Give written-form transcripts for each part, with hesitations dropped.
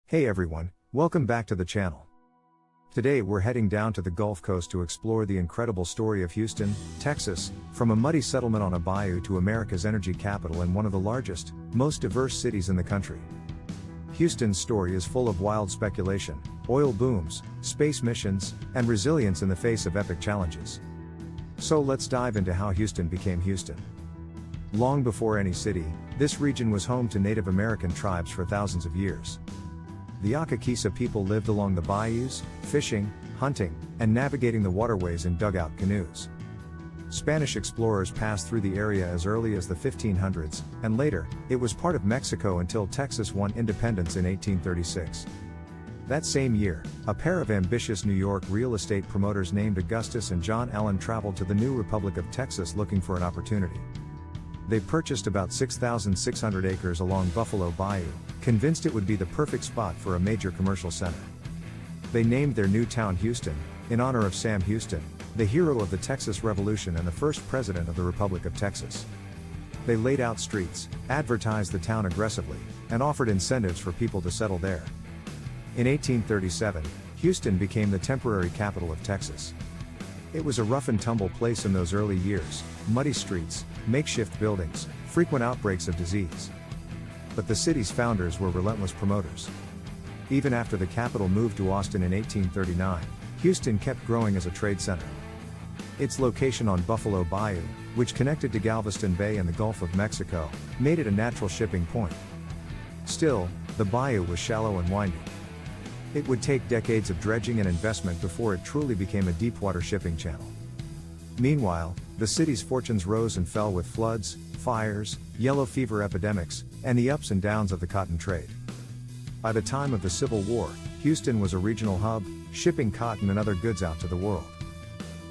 Hey everyone, welcome back to the channel. Today we're heading down to the Gulf Coast to explore the incredible story of Houston, Texas, from a muddy settlement on a bayou to America's energy capital and one of the largest, most diverse cities in the country. Houston's story is full of wild speculation, oil booms, space missions, and resilience in the face of epic challenges. So let's dive into how Houston became Houston. Long before any city, this region was home to Native American tribes for thousands of years. The Acakisa people lived along the bayous, fishing, hunting, and navigating the waterways in dugout canoes. Spanish explorers passed through the area as early as the 1500s, and later, it was part of Mexico until Texas won independence in 1836. That same year, a pair of ambitious New York real estate promoters named Augustus and John Allen traveled to the new Republic of Texas looking for an opportunity. They purchased about 6,600 acres along Buffalo Bayou, convinced it would be the perfect spot for a major commercial center. They named their new town Houston, in honor of Sam Houston, the hero of the Texas Revolution and the first president of the Republic of Texas. They laid out streets, advertised the town aggressively, and offered incentives for people to settle there. In 1837, Houston became the temporary capital of Texas. It was a rough and tumble place in those early years, muddy streets, makeshift buildings, frequent outbreaks of disease. But the city's founders were relentless promoters. Even after the capital moved to Austin in 1839, Houston kept growing as a trade center. Its location on Buffalo Bayou, which connected to Galveston Bay and the Gulf of Mexico, made it a natural shipping point. Still, the bayou was shallow and winding. It would take decades of dredging and investment before it truly became a deepwater shipping channel. Meanwhile, the city's fortunes rose and fell with floods, fires, yellow fever epidemics, and the ups and downs of the cotton trade. By the time of the Civil War, Houston was a regional hub, shipping cotton and other goods out to the world.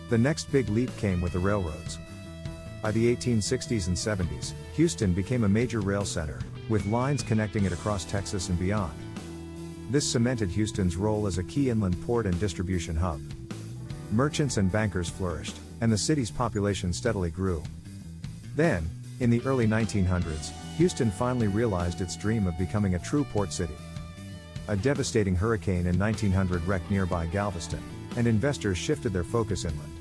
The next big leap came with the railroads. By the 1860s and 70s, Houston became a major rail center, with lines connecting it across Texas and beyond. This cemented Houston's role as a key inland port and distribution hub. Merchants and bankers flourished, and the city's population steadily grew. Then, in the early 1900s, Houston finally realized its dream of becoming a true port city. A devastating hurricane in 1900 wrecked nearby Galveston, and investors shifted their focus inland.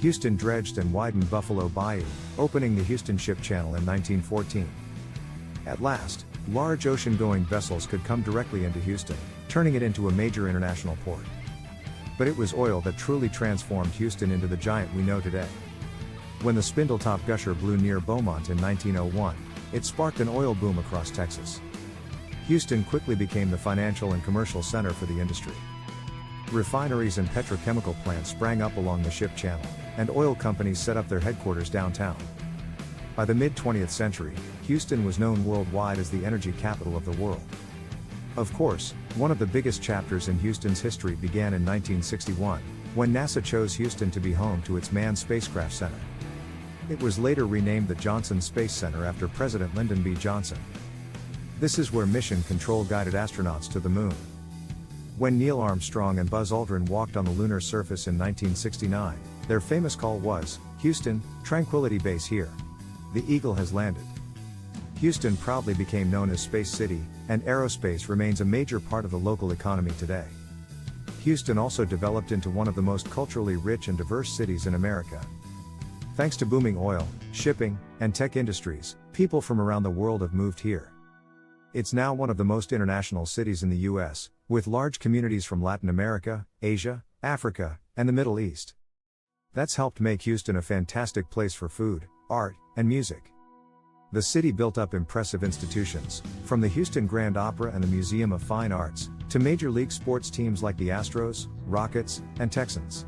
Houston dredged and widened Buffalo Bayou, opening the Houston Ship Channel in 1914. At last, large ocean-going vessels could come directly into Houston, turning it into a major international port. But it was oil that truly transformed Houston into the giant we know today. When the Spindletop Gusher blew near Beaumont in 1901, it sparked an oil boom across Texas. Houston quickly became the financial and commercial center for the industry. Refineries and petrochemical plants sprang up along the ship channel, and oil companies set up their headquarters downtown. By the mid-20th century, Houston was known worldwide as the energy capital of the world. Of course, one of the biggest chapters in Houston's history began in 1961, when NASA chose Houston to be home to its manned spacecraft center. It was later renamed the Johnson Space Center after President Lyndon B. Johnson. This is where Mission Control guided astronauts to the moon. When Neil Armstrong and Buzz Aldrin walked on the lunar surface in 1969, their famous call was, "Houston, Tranquility Base here. The Eagle has landed." Houston proudly became known as Space City, and aerospace remains a major part of the local economy today. Houston also developed into one of the most culturally rich and diverse cities in America. Thanks to booming oil, shipping, and tech industries, people from around the world have moved here. It's now one of the most international cities in the U.S., with large communities from Latin America, Asia, Africa, and the Middle East. That's helped make Houston a fantastic place for food, art, and music. The city built up impressive institutions, from the Houston Grand Opera and the Museum of Fine Arts, to major league sports teams like the Astros, Rockets, and Texans.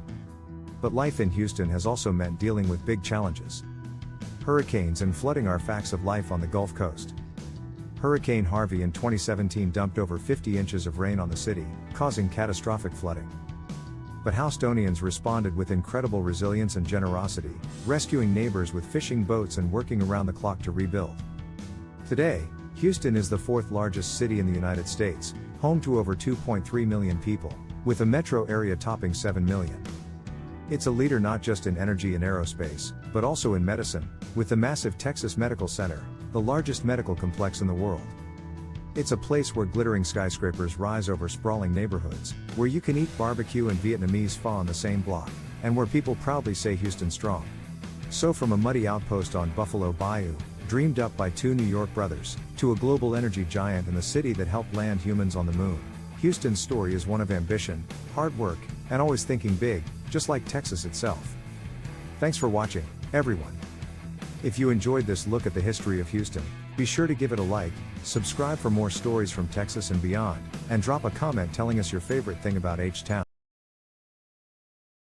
But life in Houston has also meant dealing with big challenges. Hurricanes and flooding are facts of life on the Gulf Coast. Hurricane Harvey in 2017 dumped over 50 inches of rain on the city, causing catastrophic flooding. But Houstonians responded with incredible resilience and generosity, rescuing neighbors with fishing boats and working around the clock to rebuild. Today, Houston is the fourth largest city in the United States, home to over 2.3 million people, with a metro area topping 7 million. It's a leader not just in energy and aerospace, but also in medicine, with the massive Texas Medical Center, the largest medical complex in the world. It's a place where glittering skyscrapers rise over sprawling neighborhoods, where you can eat barbecue and Vietnamese pho on the same block, and where people proudly say Houston strong. So from a muddy outpost on Buffalo Bayou, dreamed up by two New York brothers, to a global energy giant in the city that helped land humans on the moon, Houston's story is one of ambition, hard work, and always thinking big, just like Texas itself. Thanks for watching, everyone. If you enjoyed this look at the history of Houston, be sure to give it a like, subscribe for more stories from Texas and beyond, and drop a comment telling us your favorite thing about H-Town.